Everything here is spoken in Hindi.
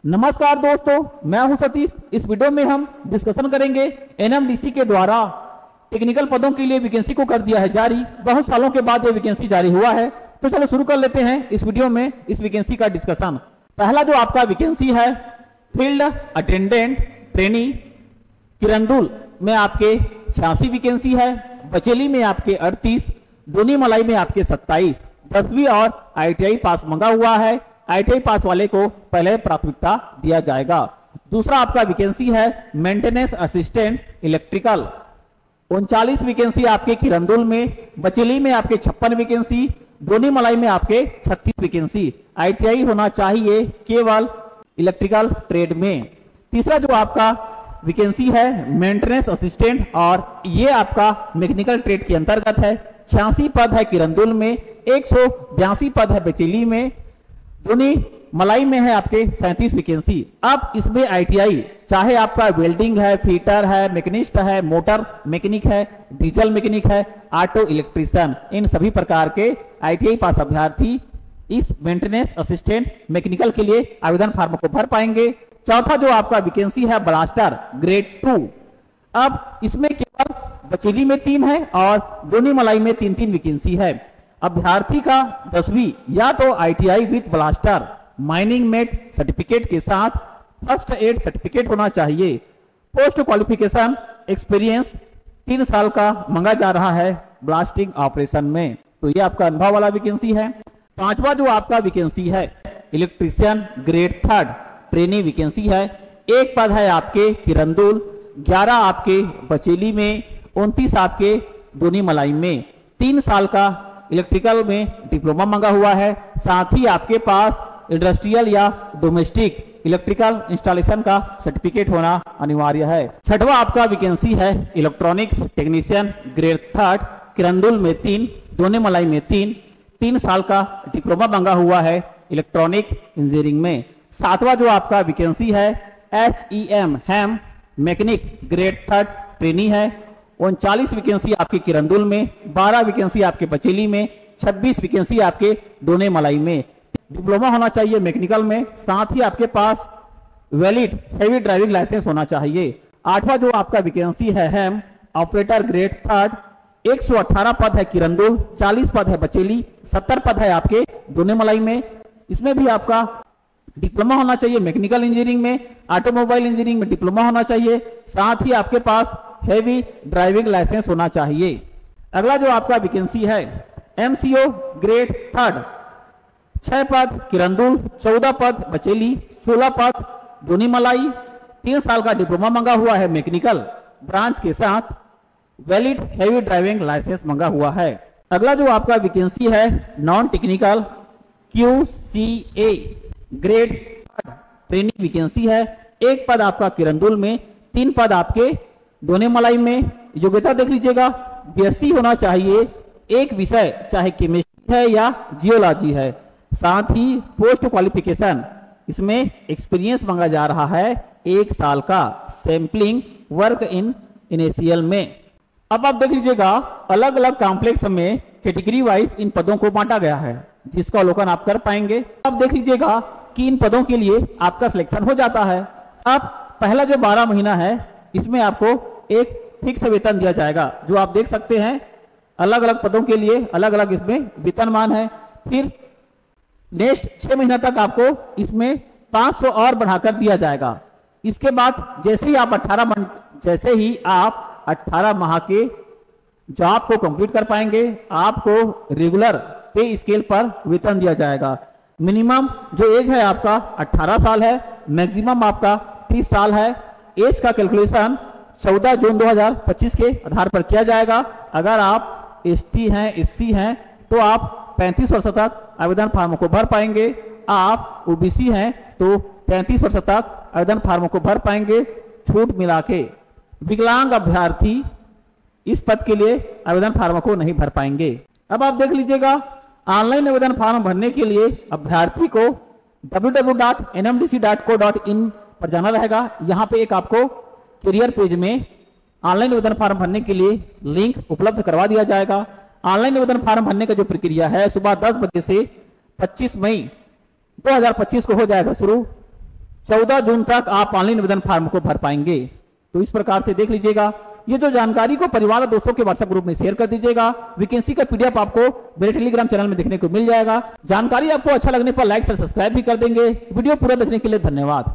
नमस्कार दोस्तों, मैं हूं सतीश। इस वीडियो में हम डिस्कशन करेंगे एनएमडीसी के द्वारा टेक्निकल पदों के लिए वैकेंसी को कर दिया है जारी। बहुत सालों के बाद ये वैकेंसी जारी हुआ है, तो चलो शुरू कर लेते हैं इस वीडियो में इस वैकेंसी का डिस्कशन। पहला जो आपका वैकेंसी है फील्ड अटेंडेंट ट्रेनी, किरंदुल में आपके 86 वैकेंसी है, बचेली में आपके 38, दोनी मलाई में आपके 27। 10वीं और ITI पास मंगा हुआ है। ITI पास वाले को पहले प्राथमिकता दिया जाएगा। दूसरा आपका वैकेंसी है मेंटेनेंस असिस्टेंट इलेक्ट्रिकल, 39 वैकेंसी आपके किरंदुल में, बचेली में आपके 56 वैकेंसी, दोनी मलाई में आपके 36 वैकेंसी। ITI होना चाहिए केवल इलेक्ट्रिकल ट्रेड में। तीसरा जो आपका वैकेंसी है मेंटेनेंस असिस्टेंट, और ये आपका मैकेनिकल ट्रेड के अंतर्गत है। 86 पद है किरंदुल में, 182 पद है बचेली में, दोनी मलाई में है आपके 37 वैकेंसी। अब इसमें ITI चाहे आपका वेल्डिंग है, फीटर है, मैकेनिस्ट है, मोटर मैकेनिक है, डीजल मैकेनिक है, ऑटो इलेक्ट्रीशियन, इन सभी प्रकार के ITI पास अभ्यर्थी इस मेंटेनेंस असिस्टेंट मैकेनिकल के लिए आवेदन फॉर्म को भर पाएंगे। चौथा जो आपका वैकेंसी है ब्लास्टर ग्रेड 2। अब इसमें केवल बचेली में 3 है और दोनी मलाई में 3-3 वैकेंसी है। अभ्यर्थी का 10वीं या तो ITI with blaster mining met certificate के साथ फर्स्ट एड सर्टिफिकेट होना चाहिए। पोस्ट क्वालिफिकेशन एक्सपीरियंस 3 साल का मांगा जा रहा है ब्लास्टिंग ऑपरेशन में, तो ये आपका अनुभव वाला वैकेंसी है। पांचवा जो आपका वैकेंसी है इलेक्ट्रीशियन ग्रेड 3 ट्रेनी वैकेंसी है। 1 पद है आपके किरंदुल, 11 आपके बचेली में, 29 आपके दोनी मलाई में। 3 साल का इलेक्ट्रिकल में डिप्लोमा मांगा हुआ है, साथ ही आपके पास इंडस्ट्रियल या डोमेस्टिक इलेक्ट्रिकल इंस्टॉलेशन का सर्टिफिकेट होना अनिवार्य है। छठवा आपका वैकेंसी है इलेक्ट्रॉनिक्स टेक्नीशियन ग्रेड 3 किरंदुल में 3, दोनी मलाई में 3 साल का डिप्लोमा मांगा हुआ है इलेक्ट्रॉनिक इंजीनियरिंग में। 7वां जो आपका वैकेंसी है HEM हैम मैकेनिक ग्रेड 3 ट्रेनी है। 39 वैकेंसी आपके किरंदुल में, 12 वैकेंसी आपके बचेली में, 26 वैकेंसी आपके दोने मलाई में। डिप्लोमा होना चाहिए मैकेनिकल में, साथ ही आपके पास वैलिड हेवी ड्राइविंग लाइसेंस होना चाहिए। 8वां जो आपका वैकेंसी है हैम ऑपरेटर ग्रेड 3, 118 पद है किरंदुल, 40 पद है बचेली, 70 पद है आपके दोने मलाई में। इसमें भी आपका डिप्लोमा होना चाहिए मैकेनिकल इंजीनियरिंग में, ऑटोमोबाइल इंजीनियरिंग में डिप्लोमा होना चाहिए, साथ ही आपके पास हेवी ड्राइविंग लाइसेंस होना चाहिए। अगला जो आपका वैकेंसी है MCO ग्रेड 3, 6 पद किरंदुल, 14 पद बचेली, 16 पद दोनी मलाई। 3 साल का डिप्लोमा मांगा हुआ है मैकेनिकल ब्रांच के साथ, वैलिड हेवी ड्राइविंग लाइसेंस मांगा हुआ है। अगला जो आपका वैकेंसी है non technical QCA grade 3 training vacancy है। 1 पद आपका किरंदुल में, 3 पद आपके दोने मलाई में। योग्यता देख लीजिएगा, BSc होना चाहिए, एक विषय चाहे केमिस्ट्री है या जियोलॉजी है। साथ ही पोस्ट क्वालिफिकेशन इसमें एक्सपीरियंस मांगा जा रहा है 1 साल का सैंपलिंग वर्क इन इनिशियल में। अब आप देख लीजिएगा अलग अलग कॉम्प्लेक्स में कैटेगरी वाइज इन पदों को बांटा गया है, जिसका अवलोकन आप कर पाएंगे। अब देख लीजिएगा कि इन पदों के लिए आपका सिलेक्शन हो जाता है। अब पहला जो 12 महीना है इसमें आपको एक फिक्स वेतन दिया जाएगा, जो आप देख सकते हैं अलग अलग पदों के लिए अलग अलग इसमें वेतनमान है। फिर नेक्स्ट 6 महीना तक आपको इसमें 500 और बढ़ाकर दिया जाएगा। इसके बाद जैसे ही आप 18 माह के जॉब को कंप्लीट कर पाएंगे, आपको रेगुलर पे स्केल पर वेतन दिया जाएगा। मिनिमम जो एज है आपका 18 साल है, मैक्सिमम आपका 30 साल है। एज का कैलकुलेशन 14 जून 2025 के आधार पर किया जाएगा। अगर आप ST हैं, SC हैं तो आप 35 वर्ष तक आवेदन फॉर्म को भर पाएंगे। आप OBC हैं तो 33 वर्ष तक आवेदन फॉर्म को भर पाएंगे। छूट मिला के विकलांग अभ्यर्थी इस पद के लिए आवेदन फॉर्म को नहीं भर पाएंगे। अब आप देख लीजिएगा ऑनलाइन आवेदन फॉर्म भरने के लिए अभ्यर्थी को www.nmdc.co.in पर जाना रहेगा। यहाँ पे एक आपको करियर पेज में ऑनलाइन आवेदन फॉर्म भरने के लिए लिंक उपलब्ध करवा दिया जाएगा। ऑनलाइन आवेदन फॉर्म भरने का जो प्रक्रिया है सुबह 10 बजे से 25 मई 2025 को हो जाएगा शुरू। 14 जून तक आप ऑनलाइन आवेदन फॉर्म को भर पाएंगे। तो इस प्रकार से देख लीजिएगा। ये जो जानकारी को परिवार और दोस्तों के व्हाट्सएप ग्रुप में शेयर कर दीजिएगा। वैकेंसी का पीडीएफ आपको मेरे टेलीग्राम चैनल में देखने को मिल जाएगा। जानकारी आपको अच्छा लगने पर लाइक और सब्सक्राइब भी कर देंगे। वीडियो पूरा देखने के लिए धन्यवाद।